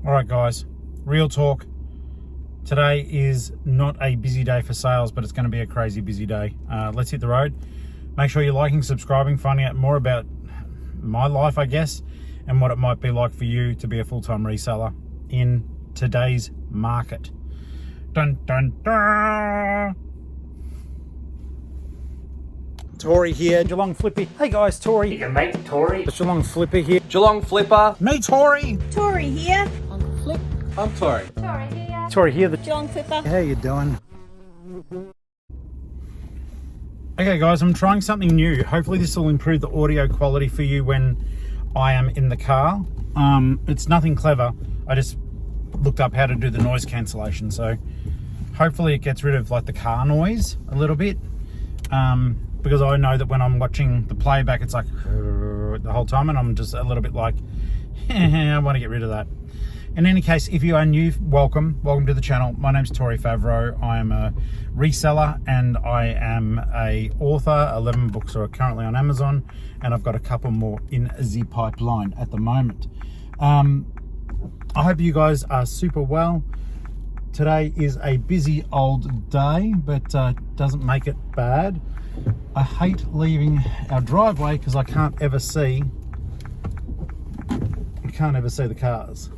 All right, guys, real talk. Today is not a busy day for sales, but it's going to be a crazy busy day. Let's hit the road. Make sure you're liking, subscribing, finding out more about my life, I guess, and what it might be like for you to be a full-time reseller in today's market. Dun, dun, dun. Tori here, Geelong-Flipper. Hey guys, Tori. Your mate Tori. It's Geelong-Flipper here. Geelong-Flipper. Me, Tori. Tori here. Uncle Flip. I'm Tori. Tori here. Tori here. The Geelong-Flipper. How you doing? Okay guys, I'm trying something new. Hopefully this will improve the audio quality for you when I am in the car. It's nothing clever. I just looked up how to do the noise cancellation. So hopefully it gets rid of like the car noise a little bit. Because I know that when I'm watching the playback, it's like the whole time, and I'm just a little bit like, I want to get rid of that. In any case, if you are new, welcome to the channel. My name's Tori Favreau. I am a reseller and I am a author. 11 books are currently on Amazon, and I've got a couple more in the pipeline at the moment. I hope you guys are super well. Today is a busy old day, but doesn't make it bad. I hate leaving our driveway because I can't ever see the cars.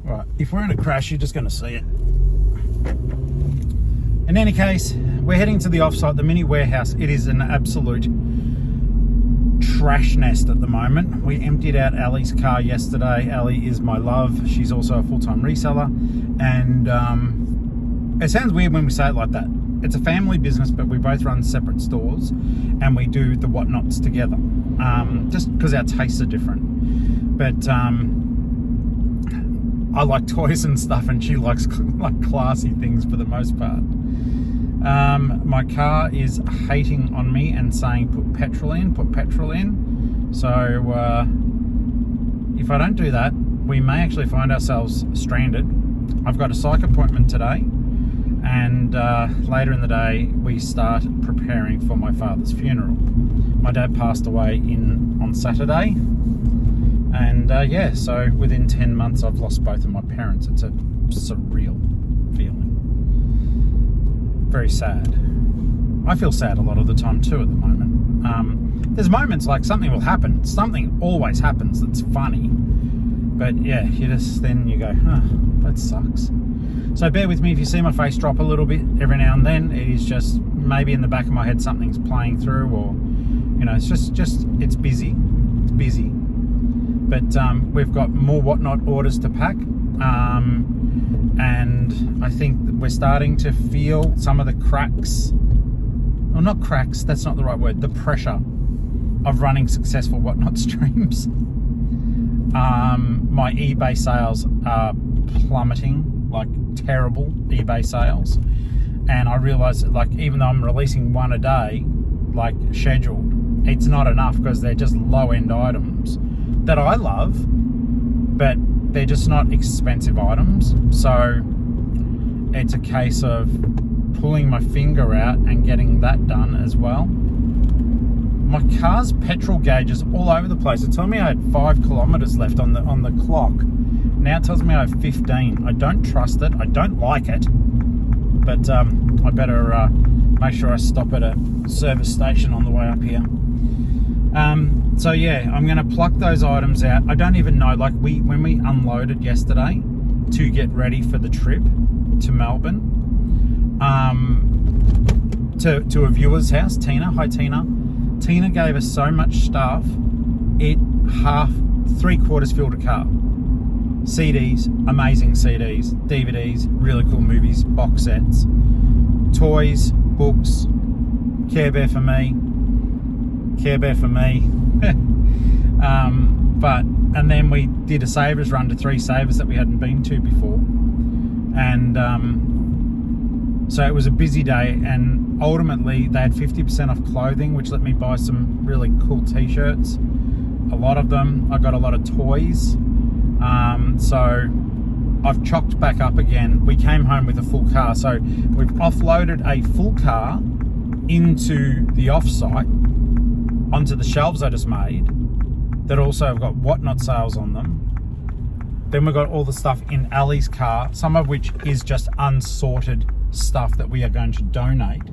Right, if we're in a crash, you're just going to see it. In any case, we're heading to the offsite, the mini warehouse. It is an absolute trash nest at the moment. We emptied out Alli's car yesterday. Alli is my love. She's also a full-time reseller, and it sounds weird when we say it like that. It's a family business, but we both run separate stores and we do the whatnots together, just because our tastes are different. But I like toys and stuff, and she likes like classy things for the most part. My car is hating on me and saying put petrol in. So if I don't do that, we may actually find ourselves stranded. I've got a psych appointment today, and later in the day we start preparing for my father's funeral. My dad passed away on Saturday, and yeah, so within 10 months I've lost both of my parents. It's a surreal feeling. Very sad. I feel sad a lot of the time too at the moment. There's moments like something will happen. Something always happens that's funny. But yeah, then you go, oh, that sucks. So bear with me if you see my face drop a little bit every now and then. It is just maybe in the back of my head something's playing through, or it's just it's busy. It's busy. But we've got more whatnot orders to pack. And I think that we're starting to feel some of the cracks, well, not cracks, that's not the right word, the pressure of running successful whatnot streams. My eBay sales are plummeting, like terrible eBay sales. And I realized that, like, even though I'm releasing one a day, like scheduled, it's not enough because they're just low-end items that I love, but they're just not expensive items. So it's a case of pulling my finger out and getting that done as well. My car's petrol gauge is all over the place. It told me I had 5 kilometers left on the clock. Now it tells me I have 15. I don't trust it. I don't like it. But I better make sure I stop at a service station on the way up here. So yeah, I'm going to pluck those items out. I don't even know, like when we unloaded yesterday to get ready for the trip to Melbourne, to a viewer's house, Tina. Hi Tina. Tina gave us so much stuff, it 3/4 filled a car. CDs, amazing CDs, DVDs, really cool movies, box sets, toys, books, Care Bear for me. And then we did a savers run to 3 savers that we hadn't been to before, and so it was a busy day, and ultimately they had 50% off clothing, which let me buy some really cool t-shirts, a lot of them. I got a lot of toys, so I've chocked back up again. We came home with a full car, so we've offloaded a full car into the offsite onto the shelves I just made that also have got whatnot sales on them. Then we've got all the stuff in Alli's car, some of which is just unsorted stuff that we are going to donate.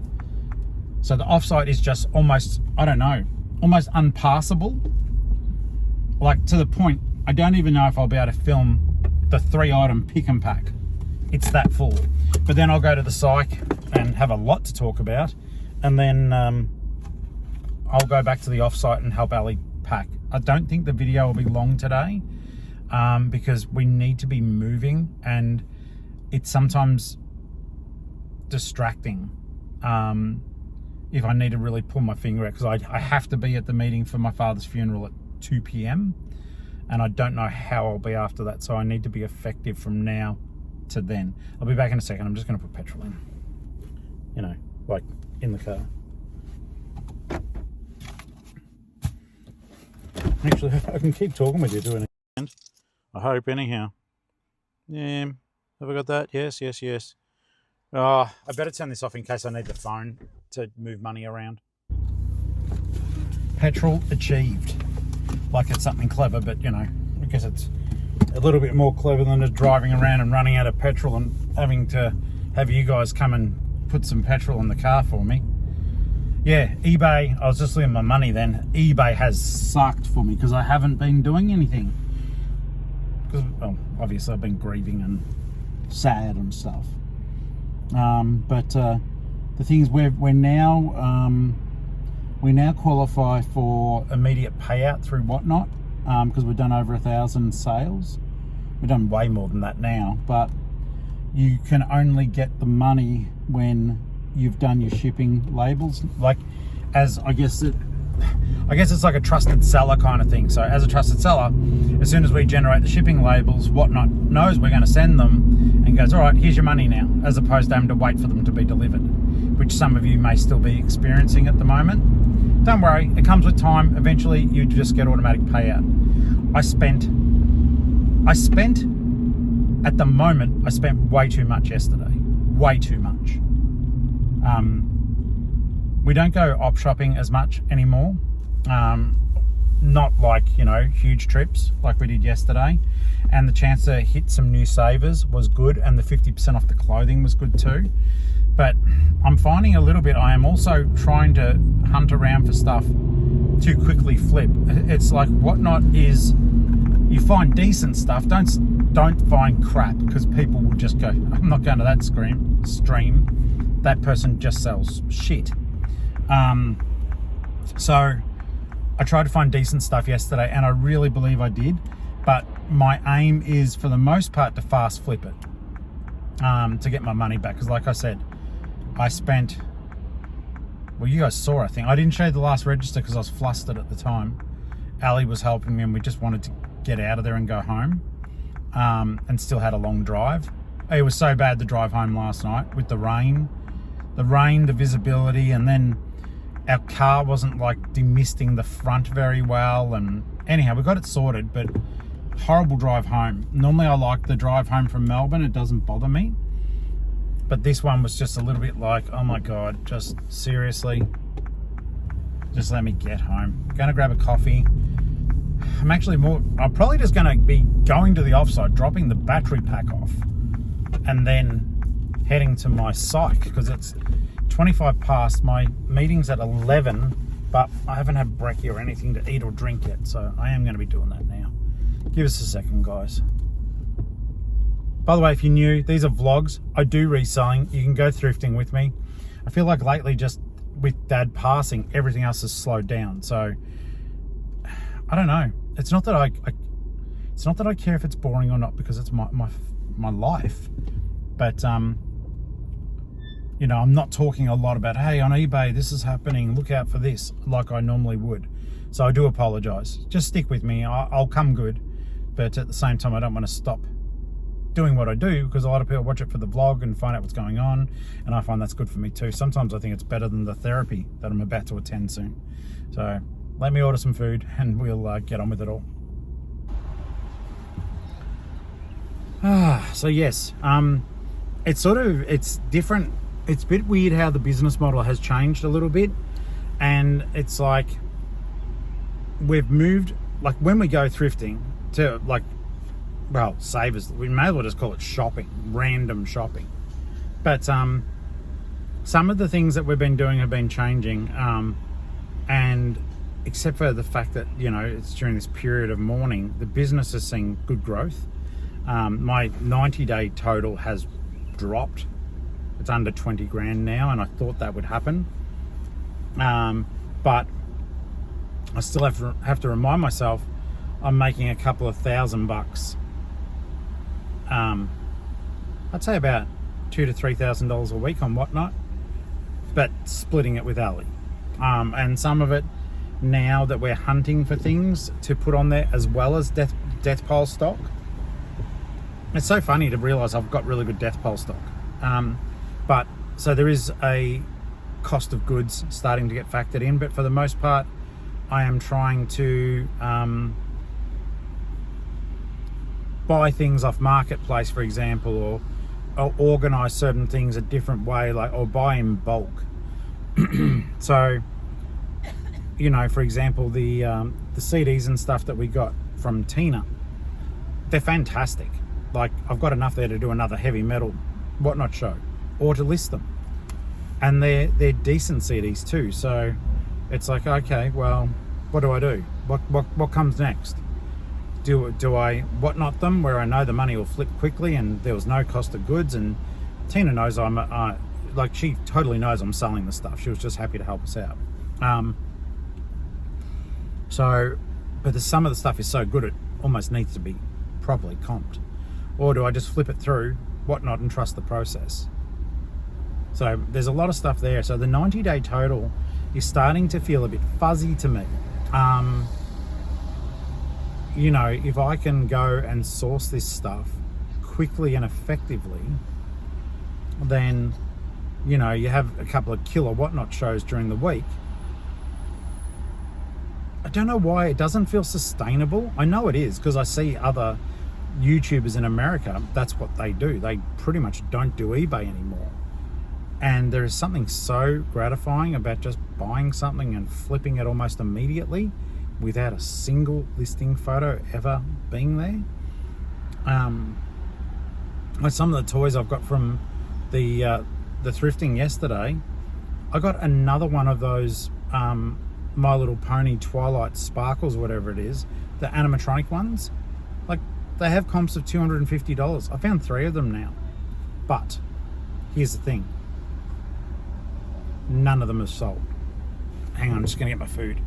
So the offsite is just almost, I don't know, almost unpassable. Like, to the point, I don't even know if I'll be able to film the 3-item pick and pack. It's that full. But then I'll go to the psych and have a lot to talk about. And then I'll go back to the offsite and help Alli pack. I don't think the video will be long today because we need to be moving, and it's sometimes distracting if I need to really pull my finger out, because I have to be at the meeting for my father's funeral at 2 p.m. and I don't know how I'll be after that, so I need to be effective from now to then. I'll be back in a second. I'm just going to put petrol in, you know, like in the car. Actually, I can keep talking with you doing it. I hope, anyhow. Yeah, have I got that? Yes, yes, yes. Oh, I better turn this off in case I need the phone to move money around. Petrol achieved. Like it's something clever, but you know, I guess it's a little bit more clever than just driving around and running out of petrol and having to have you guys come and put some petrol in the car for me. Yeah, eBay, I was just looking at my money then. eBay has sucked for me because I haven't been doing anything. Because, well, obviously I've been grieving and sad and stuff. But the thing is, we now qualify for immediate payout through Whatnot because we've done over 1,000 sales. We've done way more than that now, but you can only get the money when you've done your shipping labels. Like, as I guess it's like a trusted seller kind of thing. So as a trusted seller, as soon as we generate the shipping labels, Whatnot knows we're going to send them and goes, all right, here's your money now, as opposed to having to wait for them to be delivered, which some of you may still be experiencing at the moment. Don't worry, it comes with time. Eventually you just get automatic payout. I spent at the moment, I spent way too much yesterday. Way too much. We don't go op shopping as much anymore. Not like, you know, huge trips like we did yesterday. And the chance to hit some new savers was good, and the 50% off the clothing was good too. But I'm finding a little bit, I am also trying to hunt around for stuff to quickly flip. It's like Whatnot is, you find decent stuff, don't find crap, because people will just go, I'm not going to that stream. That person just sells shit. So I tried to find decent stuff yesterday, and I really believe I did, but my aim is for the most part to fast flip it to get my money back, because like I said, I spent, well, you guys saw, I think I didn't show you the last register because I was flustered at the time. Alli was helping me and we just wanted to get out of there and go home, and still had a long drive. It was so bad, the drive home last night with the rain, the visibility, and then our car wasn't like demisting the front very well, and anyhow we got it sorted, but horrible drive home. Normally I like the drive home from Melbourne, it doesn't bother me, but this one was just a little bit like, oh my god, just seriously, just let me get home. I'm gonna grab a coffee. I'm probably just gonna be going to the offsite, dropping the battery pack off, and then heading to my psych, because it's 25 past, my meeting's at 11, but I haven't had brekkie or anything to eat or drink yet, so I am going to be doing that now. Give us a second, guys. By the way, if you're new, these are vlogs. I do reselling. You can go thrifting with me. I feel like lately, just with Dad passing, everything else has slowed down, so I don't know. It's not that I care if it's boring or not, because it's my life, but you know, I'm not talking a lot about, hey, on eBay, this is happening, look out for this, like I normally would. So I do apologize. Just stick with me. I'll come good. But at the same time, I don't want to stop doing what I do, because a lot of people watch it for the vlog and find out what's going on. And I find that's good for me too. Sometimes I think it's better than the therapy that I'm about to attend soon. So let me order some food and we'll get on with it all. So yes, it's different. It's a bit weird how the business model has changed a little bit, and it's like we've moved, like when we go thrifting to like, well, savers, we may as well just call it shopping, random shopping. But some of the things that we've been doing have been changing, and except for the fact that, you know, it's during this period of mourning, the business is seeing good growth. My 90-day total has dropped. It's under 20 grand now, and I thought that would happen. But I still have to remind myself I'm making a couple of $1,000. I'd say about $2,000 to $3,000 a week on Whatnot, but splitting it with Alli. And some of it now that we're hunting for things to put on there as well as death pile stock. It's so funny to realise I've got really good death pile stock. But so there is a cost of goods starting to get factored in, but for the most part I am trying to buy things off Marketplace, for example, or organise certain things a different way, like, or buy in bulk. So, you know, for example, the CDs and stuff that we got from Tina, they're fantastic. Like, I've got enough there to do another heavy metal Whatnot show, or to list them, and they're decent CDs too. So it's like, okay, well, what do I do? What comes next? Do I Whatnot them where I know the money will flip quickly and there was no cost of goods? And Tina knows like, she totally knows I'm selling the stuff. She was just happy to help us out. So, but some of the stuff is so good it almost needs to be properly comped. Or do I just flip it through Whatnot and trust the process? So there's a lot of stuff there. So the 90-day total is starting to feel a bit fuzzy to me. You know, if I can go and source this stuff quickly and effectively, then, you know, you have a couple of killer Whatnot shows during the week. I don't know why it doesn't feel sustainable. I know it is, because I see other YouTubers in America, that's what they do. They pretty much don't do eBay anymore. And there is something so gratifying about just buying something and flipping it almost immediately without a single listing photo ever being there. Like some of the toys I've got from the thrifting yesterday, I got another one of those My Little Pony Twilight Sparkles, or whatever it is, the animatronic ones. Like, they have comps of $250. I found 3 of them now. But here's the thing, none of them have sold. Hang on, I'm just gonna get my food.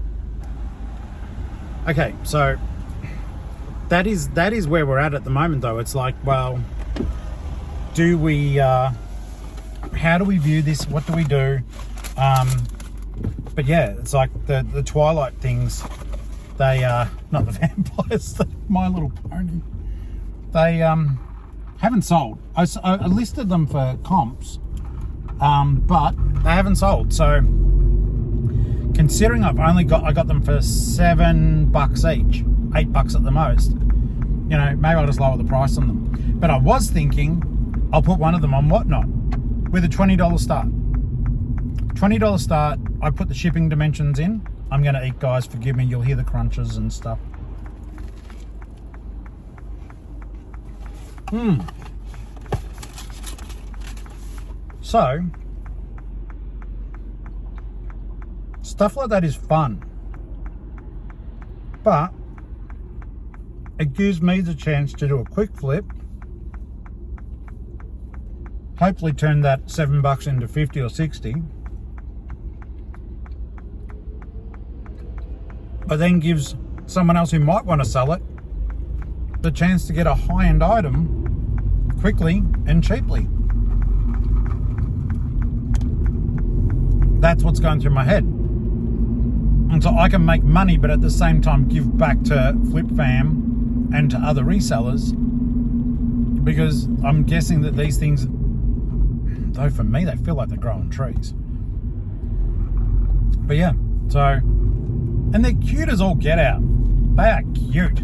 Okay, so that is where we're at the moment, though. It's like, well, do we how do we view this? What do we do? But yeah, it's like the Twilight things, they not the vampires, the My Little Pony, they haven't sold. I listed them for comps, but they haven't sold. So considering I got them for $7 each, $8 at the most, you know, maybe I'll just lower the price on them. But I was thinking I'll put one of them on Whatnot with a $20 start. $20 start. I put the shipping dimensions in. I'm gonna eat, guys, forgive me, you'll hear the crunches and stuff. So stuff like that is fun, but it gives me the chance to do a quick flip, hopefully turn that $7 into 50 or 60, but then gives someone else who might want to sell it the chance to get a high-end item quickly and cheaply. That's what's going through my head. And so I can make money, but at the same time give back to Flip Fam and to other resellers, because I'm guessing that these things, though for me, they feel like they're growing trees. But yeah, so, and they're cute as all get out. They are cute.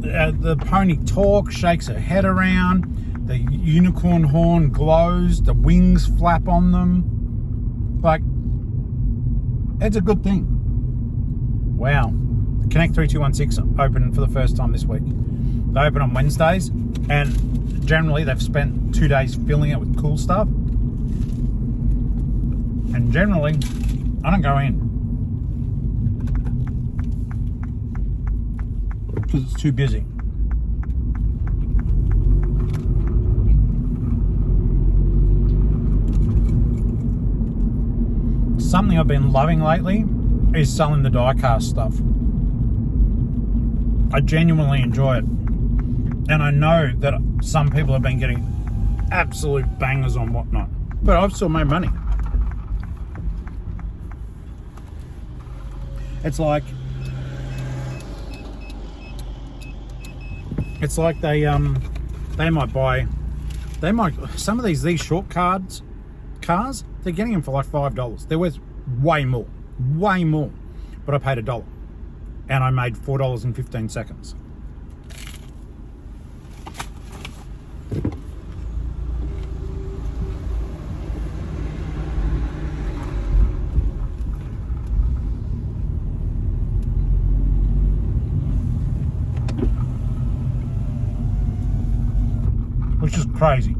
The pony talks, shakes her head around, the unicorn horn glows, the wings flap on them. Like, it's a good thing. Wow. Connect 3216 open for the first time this week. They open on Wednesdays, and generally they've spent 2 days filling it with cool stuff. And generally, I don't go in because it's too busy. Something I've been loving lately is selling the die-cast stuff. I genuinely enjoy it. And I know that some people have been getting absolute bangers on whatnot, but I've still made money. It's like they might some of these short cars, they're getting them for like $5. They're worth way more, but I paid $1 and I made $4.15. Which is crazy.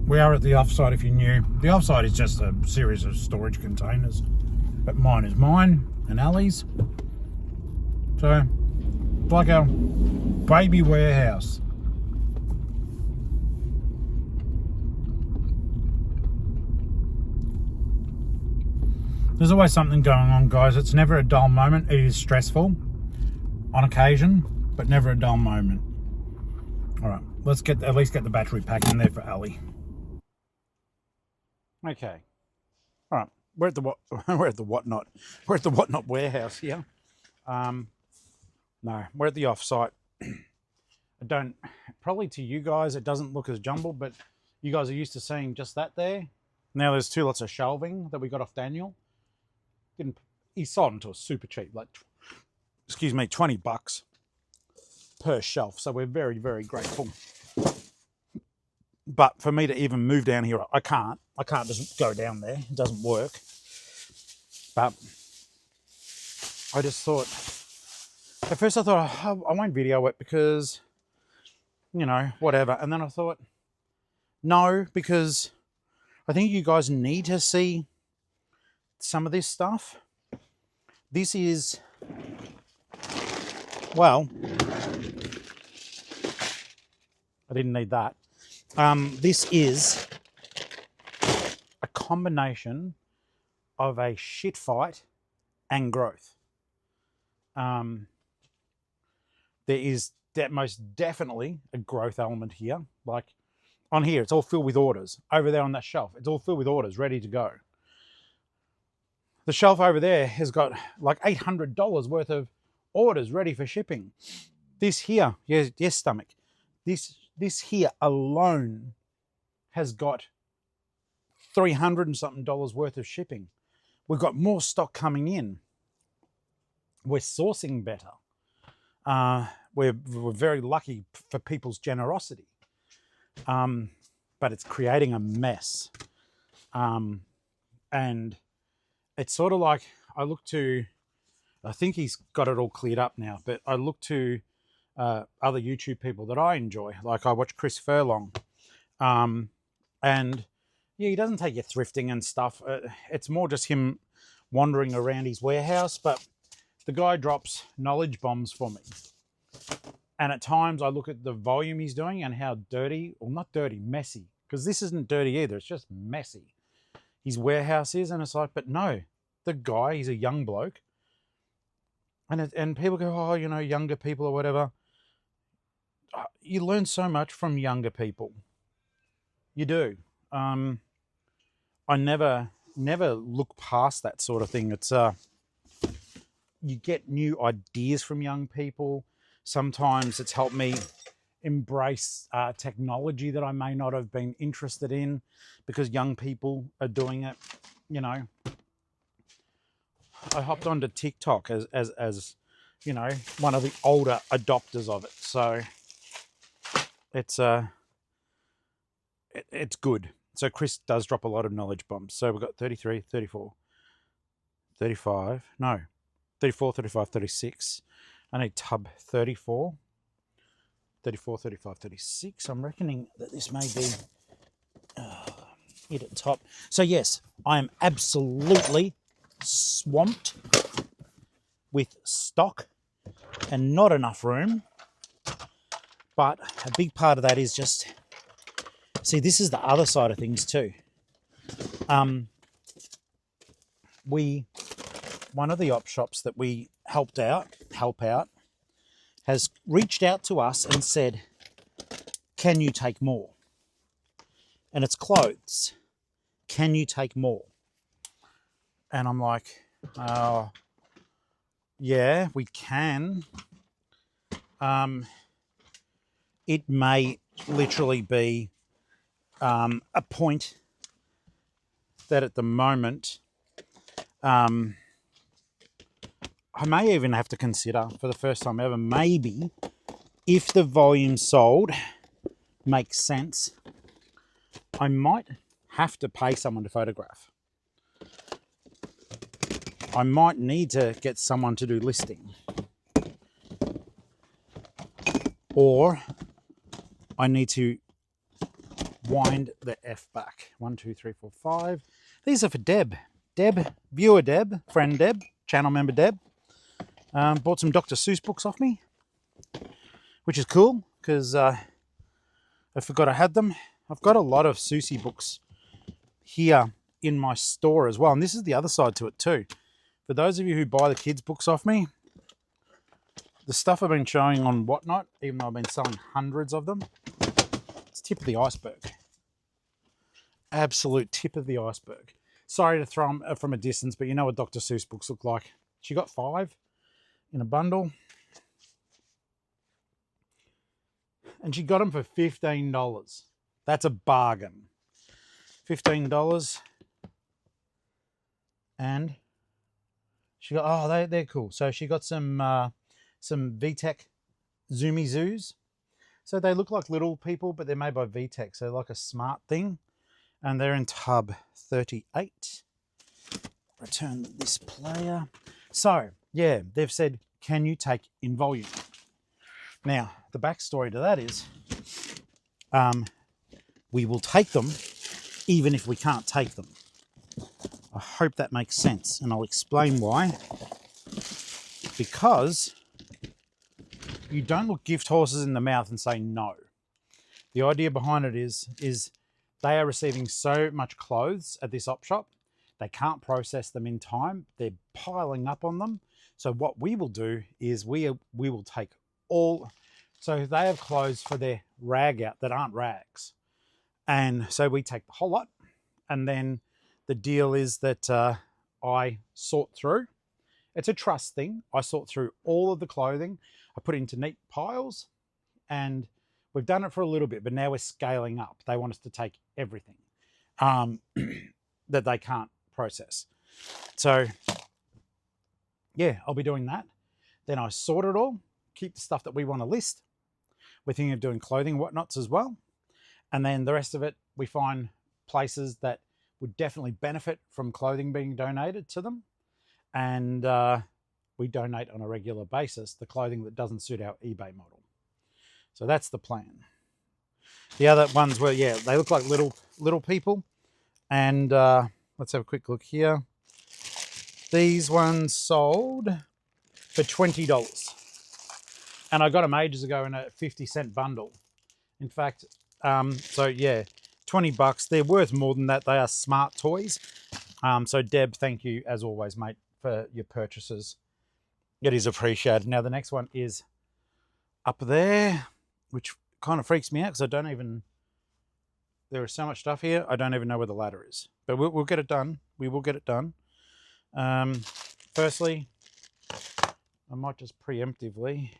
We are at the offsite if you're new. The offsite is just a series of storage containers, but mine is mine and Alli's. So, it's like a baby warehouse. There's always something going on, guys. It's never a dull moment. It is stressful on occasion, but never a dull moment. All right, let's at least get the battery pack in there for Alli. Okay. All right, we're at the whatnot warehouse here. No, we're at the offsite. Probably to you guys, it doesn't look as jumbled, but you guys are used to seeing just that there. Now there's 2 lots of shelving that we got off Daniel. He sold them to us super cheap, like, excuse me, $20 per shelf. So we're very, very grateful. But for me to even move down here, I can't just go down there. It doesn't work. But I just thought, at first I thought, oh, I won't video it because, you know, whatever. And then I thought, no, because I think you guys need to see some of this stuff. This is, well, I didn't need that. This is a combination of a shit fight and growth. There is most definitely a growth element here. Like on here, it's all filled with orders. Over there on that shelf, it's all filled with orders ready to go. The shelf over there has got like $800 worth of orders ready for shipping. This here, yes, stomach. This here alone has got $300 and something worth of shipping. We've got more stock coming in. We're sourcing better. We're very lucky for people's generosity. But it's creating a mess. And it's sort of like I think he's got it all cleared up now, but I look to other YouTube people that I enjoy. Like I watch Chris Furlong. And yeah, he doesn't take you thrifting and stuff. It's more just him wandering around his warehouse, but the guy drops knowledge bombs for me. And at times I look at the volume he's doing and how dirty, or not dirty, messy, because this isn't dirty either. It's just messy. His warehouse is, and it's like, but no, the guy, he's a young bloke. And people go, oh, you know, younger people or whatever. You learn so much from younger people. You do. I never look past that sort of thing. It's you get new ideas from young people. Sometimes it's helped me embrace technology that I may not have been interested in because young people are doing it. You know, I hopped onto TikTok as you know, one of the older adopters of it. So it's it's good. So Chris does drop a lot of knowledge bombs. So we've got 33, 34, 35, no, 34, 35, 36. I need tub 34, 34, 35, 36. I'm reckoning that this may be it at top. So yes, I am absolutely swamped with stock and not enough room. But a big part of that is just, see, this is the other side of things too. One of the op shops that we help out, has reached out to us and said, can you take more? And it's clothes. Can you take more? And I'm like, yeah, we can. It may literally be a point that at the moment, I may even have to consider for the first time ever, maybe if the volume sold makes sense, I might have to pay someone to photograph. I might need to get someone to do listing. Or I need to wind the F back. 1, 2, 3, 4, 5. These are for Deb. Deb, viewer Deb, friend Deb, channel member Deb. Bought some Dr. Seuss books off me, which is cool because I forgot I had them. I've got a lot of Susie books here in my store as well. And this is the other side to it too. For those of you who buy the kids' books off me, the stuff I've been showing on Whatnot, even though I've been selling hundreds of them, it's tip of the iceberg. Absolute tip of the iceberg. Sorry to throw them from a distance, but you know what Dr. Seuss books look like. She got 5 in a bundle. And she got them for $15. That's a bargain. $15. And she got, oh, they're cool. So she got some VTech Zoomy Zoos. So they look like little people, but they're made by VTech. So like a smart thing. And they're in tub 38. Return this player. So, yeah, they've said, can you take in volume? Now, the backstory to that is we will take them even if we can't take them. I hope that makes sense, and I'll explain why. Because you don't look gift horses in the mouth and say no. The idea behind it is they are receiving so much clothes at this op shop, they can't process them in time. They're piling up on them. So what we will do is we will take all, so they have clothes for their rag out that aren't rags. And so we take the whole lot. And then the deal is that I sort through. It's a trust thing. I sort through all of the clothing. I put it into neat piles, and we've done it for a little bit, but now we're scaling up. They want us to take everything that they can't process. So yeah, I'll be doing that. Then I sort it all, keep the stuff that we want to list. We're thinking of doing clothing whatnots as well. And then the rest of it, we find places that would definitely benefit from clothing being donated to them. And we donate on a regular basis the clothing that doesn't suit our eBay model. So that's the plan. The other ones were, yeah, they look like little people. And let's have a quick look here. These ones sold for $20. And I got them ages ago in a 50-cent bundle. In fact, so yeah, $20. They're worth more than that. They are smart toys. So Deb, thank you as always, mate, for your purchases. It is appreciated. Now the next one is up there, which kind of freaks me out because I don't even, there is so much stuff here, I don't even know where the ladder is. But we'll get it done. We will get it done. Firstly, I might just preemptively,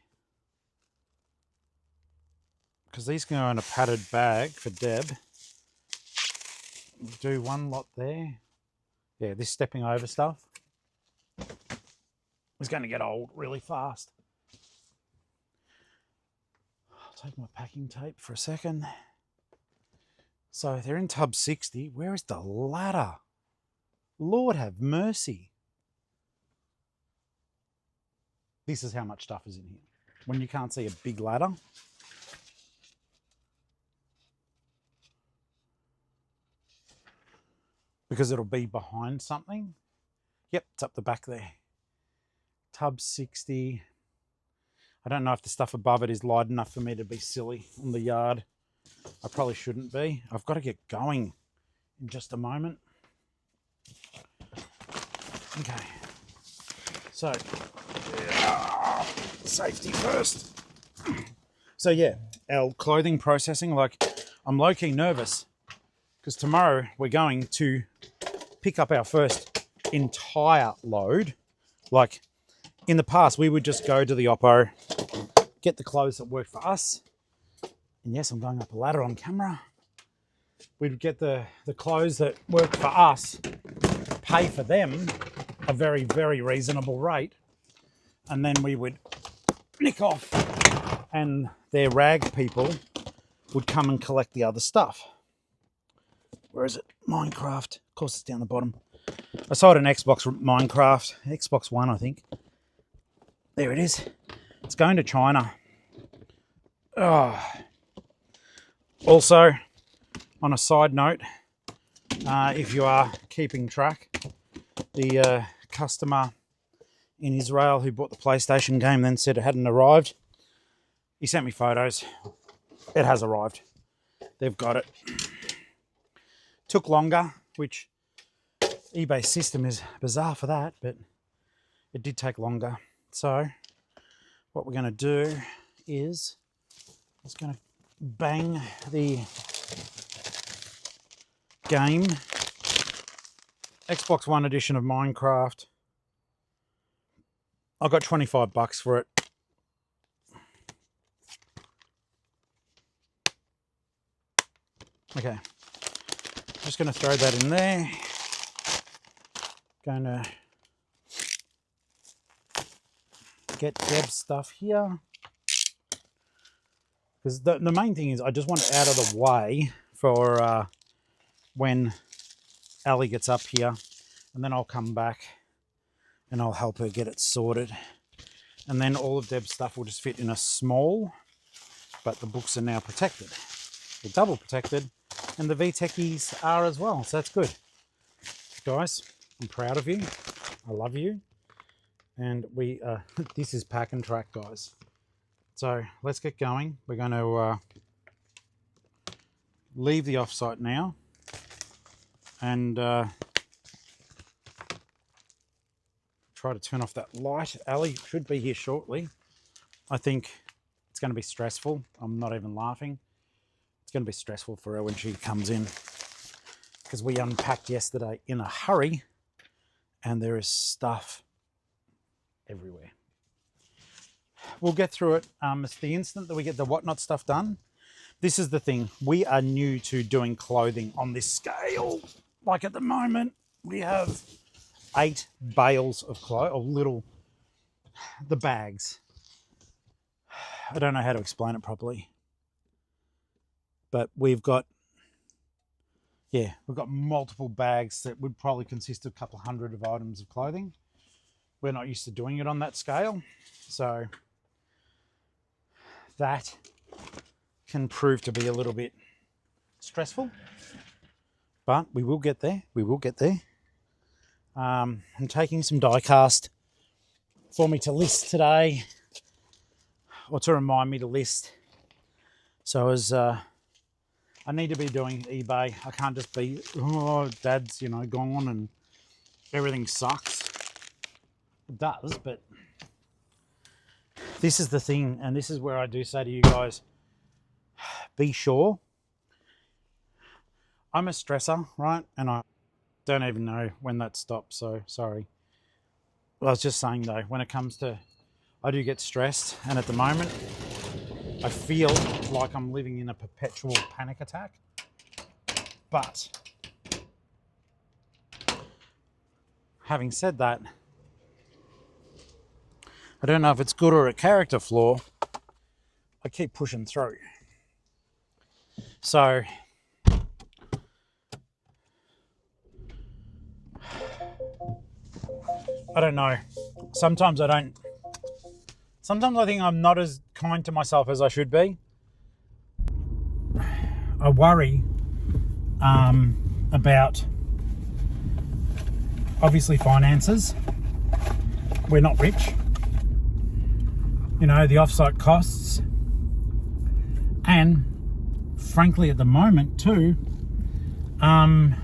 because these can go in a padded bag for Deb, do one lot there. Yeah, this stepping over stuff is going to get old really fast. I'll take my packing tape for a second. So they're in tub 60. Where is the ladder? Lord have mercy. This is how much stuff is in here. When you can't see a big ladder. Because it'll be behind something. Yep, it's up the back there. Tub 60. I don't know if the stuff above it is light enough for me to be silly on the yard. I probably shouldn't be. I've got to get going in just a moment. Okay. So, safety first. So yeah, our clothing processing, like I'm low-key nervous because tomorrow we're going to pick up our first entire load. Like in the past, we would just go to the Oppo, get the clothes that work for us. And yes, I'm going up a ladder on camera. We'd get the clothes that work for us, pay for them a very, very reasonable rate. And then we would nick off and their rag people would come and collect the other stuff. Where is it? Minecraft. Of course, it's down the bottom. I sold an Xbox Minecraft, Xbox One, I think. There it is. It's going to China. Oh. Also, on a side note, if you are keeping track, the customer in Israel who bought the PlayStation game then said it hadn't arrived. He sent me photos. It has arrived. They've got it. Took longer, which eBay's system is bizarre for that, but it did take longer. So what we're going to do is just going to bang the game, Xbox One edition of Minecraft. I got $25 for it. Okay, just going to throw that in there. Going to get Deb's stuff here. Because the main thing is I just want it out of the way for when Alli gets up here. And then I'll come back and I'll help her get it sorted. And then all of Deb's stuff will just fit in a small, but the books are now protected. They're double protected, and the VTEChies are as well, so that's good. Guys, I'm proud of you. I love you. And we, this is pack and track, guys. So let's get going. We're going to leave the offsite now and try to turn off that light. Alli should be here shortly. I think it's going to be stressful. I'm not even laughing. It's going to be stressful for her when she comes in because we unpacked yesterday in a hurry and there is stuff everywhere. We'll get through it. It's the instant that we get the whatnot stuff done. This is the thing. We are new to doing clothing on this scale. Like at the moment, we have 8 bales of clothes, or little, the bags. I don't know how to explain it properly. But we've got multiple bags that would probably consist of a couple hundred of items of clothing. We're not used to doing it on that scale. So that can prove to be a little bit stressful, but we will get there. We will get there. I'm taking some die cast for me to list today, or to remind me to list. So as I need to be doing eBay. I can't just be, oh, Dad's, gone and everything sucks. It does, but this is the thing, and this is where I do say to you guys, be sure. I'm a stressor, right? And I don't even know when that stops, so sorry. I was just saying though, when it comes to, I do get stressed, and at the moment, I feel like I'm living in a perpetual panic attack. But having said that, I don't know if it's good or a character flaw. I keep pushing through. So I don't know. Sometimes I don't. Sometimes I think I'm not as kind to myself as I should be. I worry about, obviously, finances. We're not rich. You know, the offsite costs. And frankly, at the moment too, I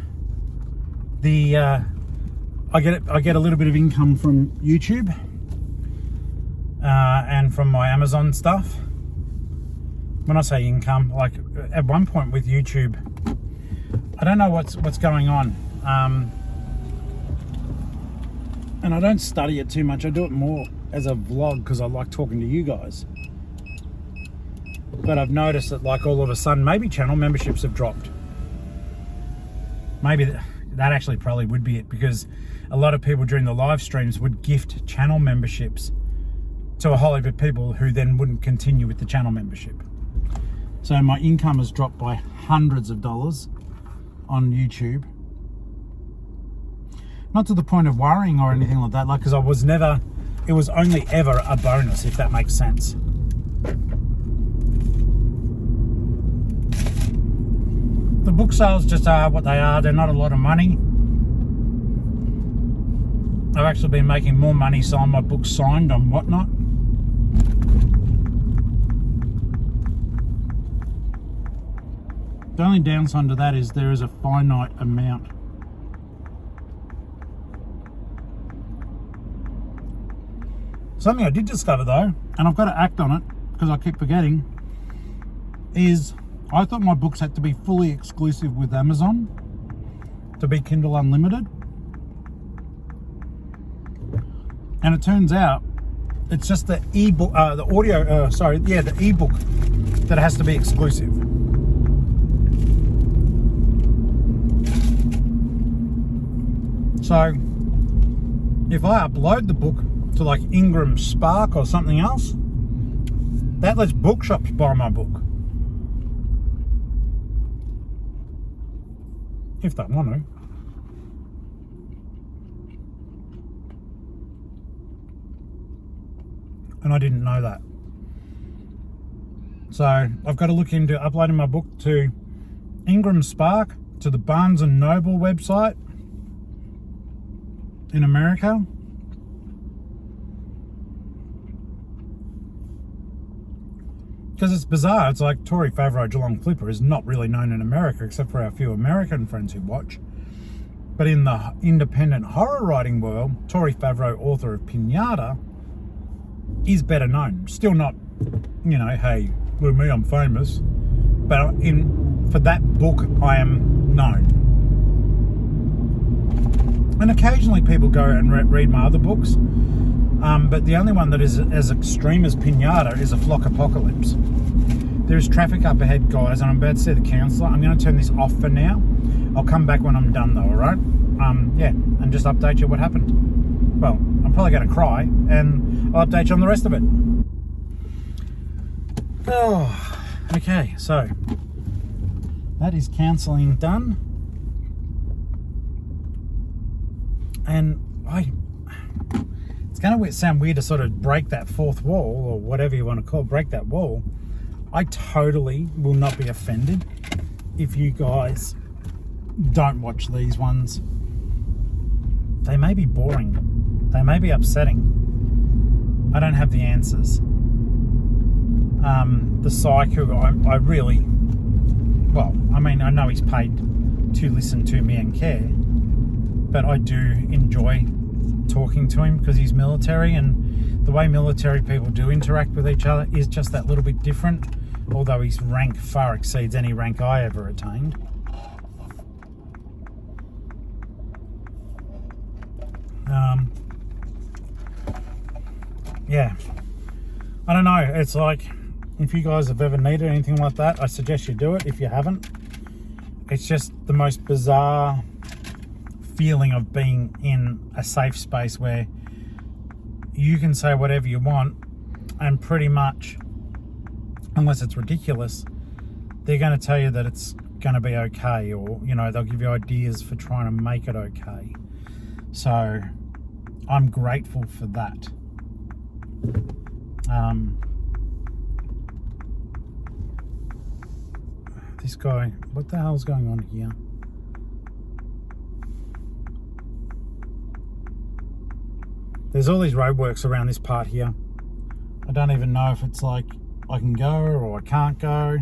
get a little bit of income from YouTube and from my Amazon stuff. When I say income, like at one point with YouTube, I don't know what's going on, and I don't study it too much. I do it more as a vlog because I like talking to you guys. But I've noticed that, like, all of a sudden, maybe channel memberships have dropped. Maybe that actually probably would be it, because a lot of people during the live streams would gift channel memberships to a whole heap of people who then wouldn't continue with the channel membership. So my income has dropped by hundreds of dollars on YouTube. Not to the point of worrying or anything like that, like, because it was only ever a bonus, if that makes sense. The book sales just are what they are. They're not a lot of money. I've actually been making more money selling my books signed on Whatnot. The only downside to that is there is a finite amount. Something I did discover though, and I've got to act on it because I keep forgetting, is I thought my books had to be fully exclusive with Amazon to be Kindle Unlimited. And it turns out it's just the ebook, the ebook that has to be exclusive. So if I upload the book to like Ingram Spark or something else, that lets bookshops buy my book. If they want to. And I didn't know that. So I've got to look into uploading my book to Ingram Spark, to the Barnes & Noble website in America. Because it's bizarre. It's like Tori Favreau, Geelong-Flipper is not really known in America except for our few American friends who watch. But in the independent horror writing world, Tori Favreau, author of Pinata, is better known. Still not, you know, hey, look at me, I'm famous. But for that book, I am known. And occasionally people go and read my other books. But the only one that is as extreme as Pinata is A Flock Apocalypse. There's traffic up ahead, guys, and I'm about to see the counsellor. I'm going to turn this off for now. I'll come back when I'm done, though, all right? Yeah, and just update you what happened. Well, I'm probably going to cry, and I'll update you on the rest of it. Oh, okay, so that is counselling done. And it's going to sound weird to sort of break that fourth wall, or whatever you want to call it, break that wall. I totally will not be offended if you guys don't watch these ones. They may be boring. They may be upsetting. I don't have the answers. The psych who I really, well, I mean, I know he's paid to listen to me and care, but I do enjoy talking to him because he's military, and the way military people do interact with each other is just that little bit different, although his rank far exceeds any rank I ever attained. Yeah, I don't know, it's like, if you guys have ever needed anything like that, I suggest you do it. If you haven't, it's just the most bizarre feeling of being in a safe space where you can say whatever you want, and pretty much, unless it's ridiculous, they're going to tell you that it's going to be okay, or, you know, they'll give you ideas for trying to make it okay. So I'm grateful for that. This guy, what the hell's going on here? There's all these roadworks around this part here. I don't even know if it's like I can go or I can't go.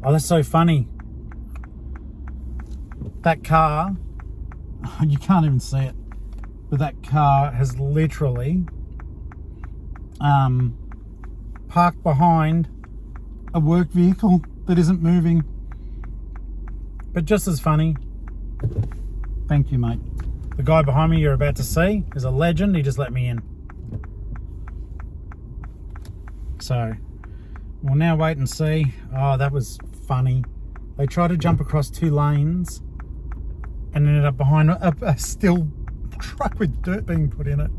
Oh, that's so funny. That car, you can't even see it, but that car has literally parked behind a work vehicle that isn't moving. But just as funny. Thank you, mate. The guy behind me you're about to see is a legend. He just let me in. So we'll now wait and see. Oh, that was funny. They tried to jump across 2 lanes and ended up behind a still truck with dirt being put in it.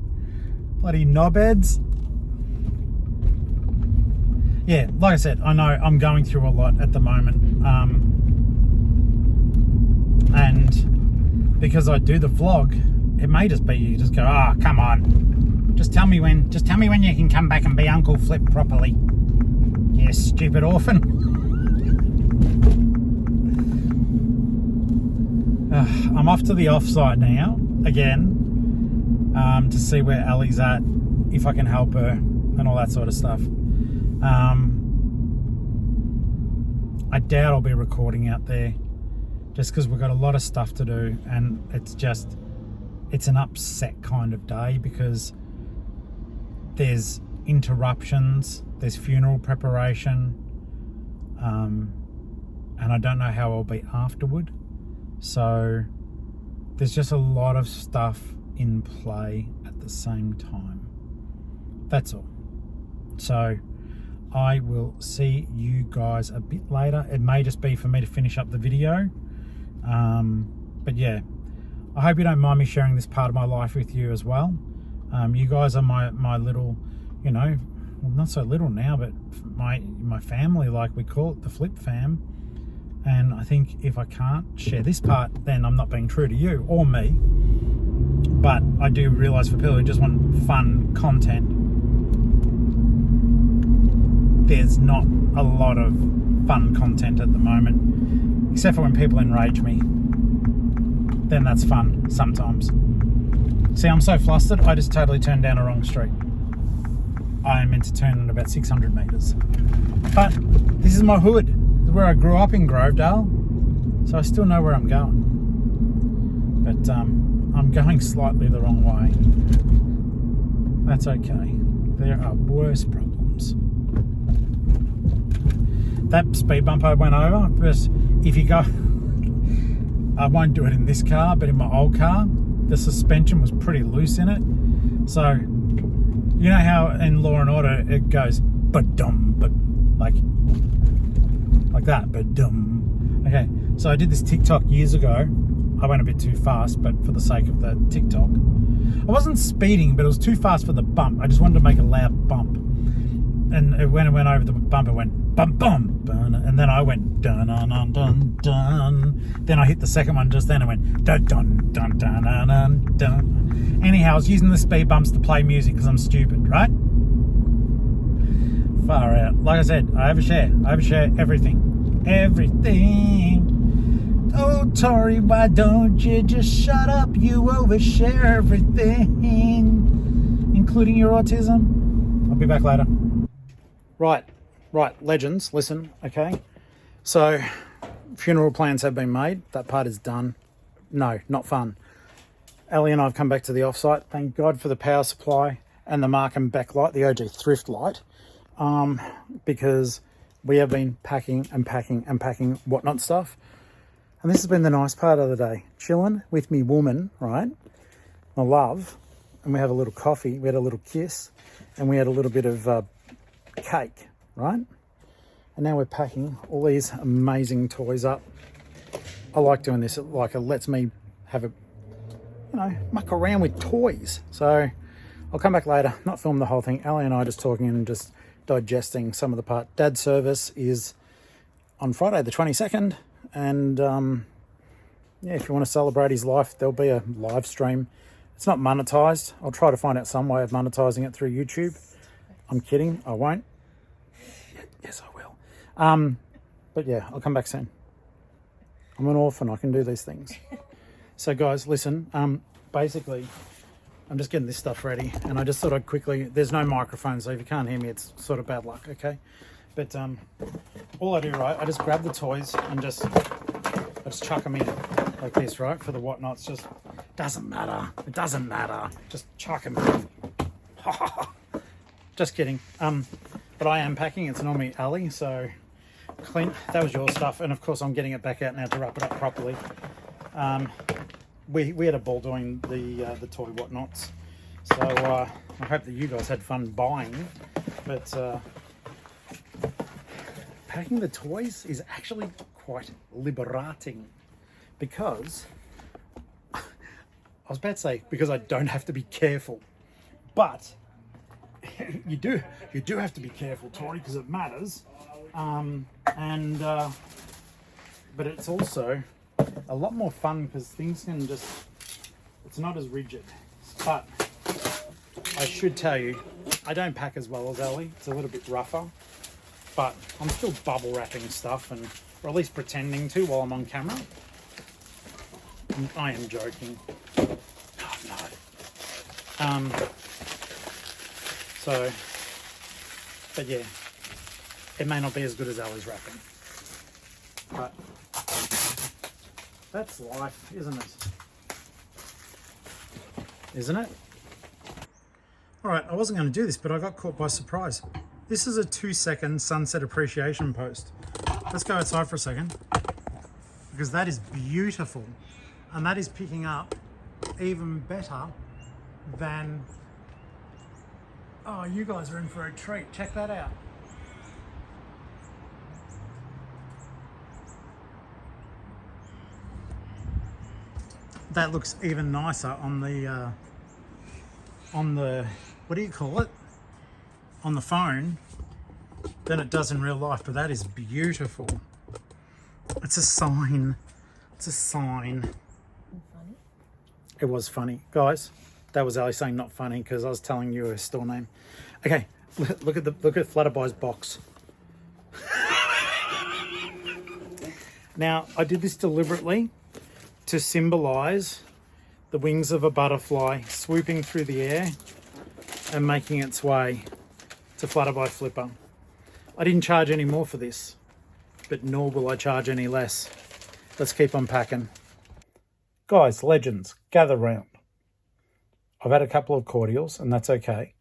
Bloody knobheads. Yeah, like I said, I know I'm going through a lot at the moment. And because I do the vlog, it may just be you just go, oh, come on. Just tell me when you can come back and be Uncle Flip properly. You stupid orphan. I'm off to the offsite now, again, to see where Alli's at, if I can help her, and all that sort of stuff. I doubt I'll be recording out there, just because we've got a lot of stuff to do, and it's an upset kind of day, because there's interruptions, there's funeral preparation, and I don't know how I'll be afterward. So there's just a lot of stuff in play at the same time. That's all. So I will see you guys a bit later. It may just be for me to finish up the video. But yeah, I hope you don't mind me sharing this part of my life with you as well. You guys are my little, you know, well, not so little now, but my family, like we call it, the Flip fam. And I think if I can't share this part, then I'm not being true to you or me. But I do realise for people who just want fun content, there's not a lot of fun content at the moment, except for when people enrage me. Then that's fun sometimes. See, I'm so flustered, I just totally turned down a wrong street. I am meant to turn in about 600 metres. But this is my hood. This is where I grew up in Grovedale, so I still know where I'm going. But I'm going slightly the wrong way. That's okay. There are worse problems. That speed bump I went over, because if you go, I won't do it in this car, but in my old car, the suspension was pretty loose in it. So, you know how in Law and Order it goes, ba-dum, but like that, ba-dum. Okay, so I did this TikTok years ago. I went a bit too fast, but for the sake of the TikTok. I wasn't speeding, but it was too fast for the bump. I just wanted to make a loud bump. And when it went over the bump, it went bum bum, bum, and then I went dun dun dun dun dun. Then I hit the second one just then. It went dun dun dun dun dun dun dun. Anyhow, I was using the speed bumps to play music because I'm stupid, right? Far out. Like I said, I overshare everything, everything. Oh, Tori, why don't you just shut up? You overshare everything, including your autism. I'll be back later. Right, legends, listen, okay? So, funeral plans have been made. That part is done. No, not fun. Alli and I have come back to the offsite. Thank God for the power supply and the Markham backlight, the OG thrift light, because we have been packing and packing and packing whatnot stuff. And this has been the nice part of the day. Chilling with me woman, right? My love. And we had a little coffee, we had a little kiss, and we had a little bit of cake, right? And now we're packing all these amazing toys up. I like doing this. It lets me have a, you know, muck around with toys. So I'll come back later, not film the whole thing. Alli and I just talking and just digesting some of the part. Dad's service is on Friday the 22nd, and yeah, if you want to celebrate his life, there'll be a live stream. It's not monetized. I'll try to find out some way of monetizing it through YouTube. I'm kidding, I won't. Yes, I will. But yeah, I'll come back soon. I'm an orphan, I can do these things. So guys, listen, basically, I'm just getting this stuff ready, and I just thought I'd quickly, there's no microphone, so if you can't hear me, it's sort of bad luck, okay? But all I do, right, I just grab the toys and I just chuck them in like this, right, for the whatnots. Just doesn't matter. It doesn't matter. Just chuck them in. Just kidding. But I am packing. It's normally Alli, so Clint, that was your stuff, and of course I'm getting it back out now to wrap it up properly. We had a ball doing the toy whatnots, so I hope that you guys had fun buying. But packing the toys is actually quite liberating, because I was about to say, because I don't have to be careful, but you do have to be careful, Tori, because it matters. But it's also a lot more fun because things can just, it's not as rigid. But I should tell you, I don't pack as well as Alli. It's a little bit rougher, but I'm still bubble wrapping stuff, and or at least pretending to while I'm on camera. I am joking. Oh no. So, but yeah, it may not be as good as Alli's wrapping, but that's life, isn't it? Isn't it? All right, I wasn't going to do this, but I got caught by surprise. This is a 2-second sunset appreciation post. Let's go outside for a second, because that is beautiful, and that is picking up even better than, oh, you guys are in for a treat. Check that out. That looks even nicer on the what do you call it? On the phone than it does in real life, but that is beautiful. It's a sign. It's a sign. Funny. It was funny. Guys, that was Alli saying not funny because I was telling you a store name. Okay, look at Flutterbye's box. Now, I did this deliberately to symbolize the wings of a butterfly swooping through the air and making its way to Geelong-Flipper. I didn't charge any more for this, but nor will I charge any less. Let's keep unpacking. Guys, legends, gather round. I've had a couple of cordials, and that's okay.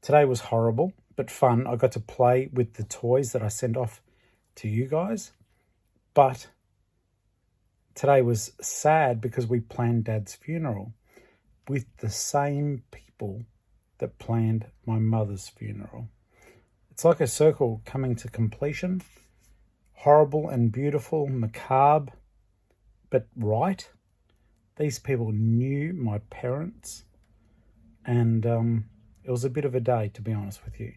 Today was horrible, but fun. I got to play with the toys that I sent off to you guys, but today was sad because we planned Dad's funeral with the same people that planned my mother's funeral. It's like a circle coming to completion. Horrible and beautiful, macabre, but right. These people knew my parents, and it was a bit of a day, to be honest with you.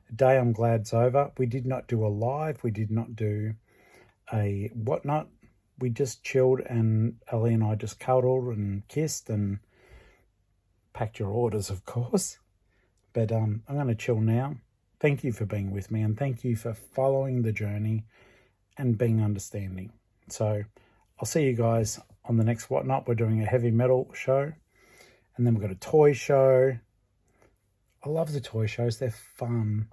A day I'm glad's over. We did not do a live. We did not do a whatnot. We just chilled, and Alli and I just cuddled and kissed and packed your orders, of course. But I'm going to chill now. Thank you for being with me, and thank you for following the journey and being understanding. So I'll see you guys on the next whatnot. We're doing a heavy metal show, and then we've got a toy show. I love the toy shows. They're fun.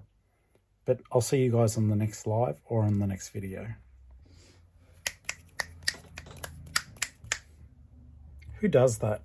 But I'll see you guys on the next live or on the next video. Who does that?